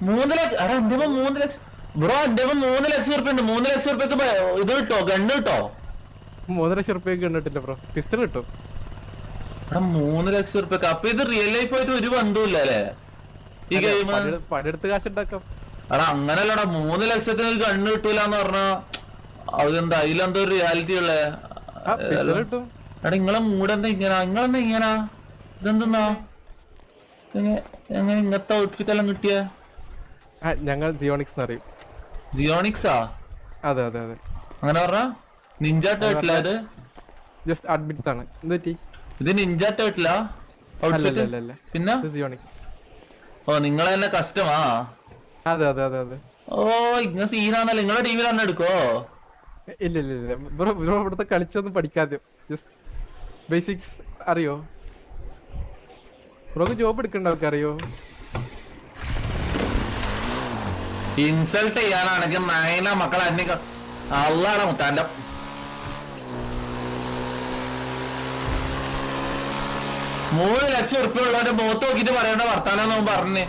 3 ലക്ഷം. എടാ എന്റെ 3 ലക്ഷം ബ്രോ. എന്റെ 3 ലക്ഷം ഉറുപ്പ്യ ഉണ്ട്. 3 ലക്ഷം ഉറുപ്പ്യക്ക് ഇത് കിട്ടോ? ഗണ്ണ് കിട്ടോ? 3 ലക്ഷം കണ്ടിട്ടില്ല ബ്രോ. പിസ്റ്റൾ കിട്ടും. എടാ 3 ലക്ഷം ഉറുപ്പ്യക്ക്. അപ്പൊ ഇത് റിയൽ ലൈഫ് ആയിട്ട് ഒരു ബന്ധമില്ല അല്ലേ ഈ ഗെയിം? പണിയെടുത്ത് കാശുണ്ടാക്കാം. എടാ അങ്ങനല്ലടാ, 3 ലക്ഷത്തിന് ഒരു ഗണ്ണ് കിട്ടൂലെന്ന് പറഞ്ഞാ അതെന്താ? അതിലെന്തോ ഒരു റിയാലിറ്റി ഉള്ളേ? പിസ്റ്റൾ കിട്ടും. എടാ നിങ്ങളെ മൂടെന്താ നിങ്ങളെന്താ ഇങ്ങനാ? ഇതെന്തെന്നാ എങ്ങനെ ഇങ്ങനത്തെ ഔട്ട്ഫിറ്റ് എല്ലാം കിട്ടിയ? ഞങ്ങൾ സിയോണിക്സ് അറിയും. ജിയോണിക്സാ? അതെ അതെ അതെ. അങ്ങനെ പറഞ്ഞ നിഞ്ച ടേട്ടില്ല? ഇത് ജസ്റ്റ് അഡ്മിറ്റ്സ് ആണ്. എന്ത് ഇത് നിഞ്ച ടേട്ടില്ല ഔട്ട്ഫിറ്റ്? പിന്നെ സിയോണിക്സ്. ഓ നിങ്ങളെ തന്നെ കസ്റ്റമാ? അതെ അതെ അതെ അതെ. ഓ ഇങ്ങനെ സീനാന്നല്ലേ. നിങ്ങളെ ടീമിൽ തന്നെ എടുക്കോ? ഇല്ല ഇല്ല ഇല്ല ബ്രോ. ബ്രോ ഇവിടുത്തെ കളിച്ചൊന്നും പഠിക്കാതെ ജസ്റ്റ് ബേസിക്സ് അറിയോ? ബ്രോക്ക് ജോബ് എടുക്കണ്ടവർക്ക് അറിയോ? ഇൻസൾട്ട് ചെയ്യാനാണെങ്കിൽ നയന മക്കളെ അന്നെ അള്ളാടാ മുത്താന്റെ 3 ലക്ഷം ഉറുപ്പ്യ ഉള്ളവന്റെ മുഖത്ത് നോക്കിട്ട് പറയേണ്ട വർത്താനം പറഞ്ഞേ.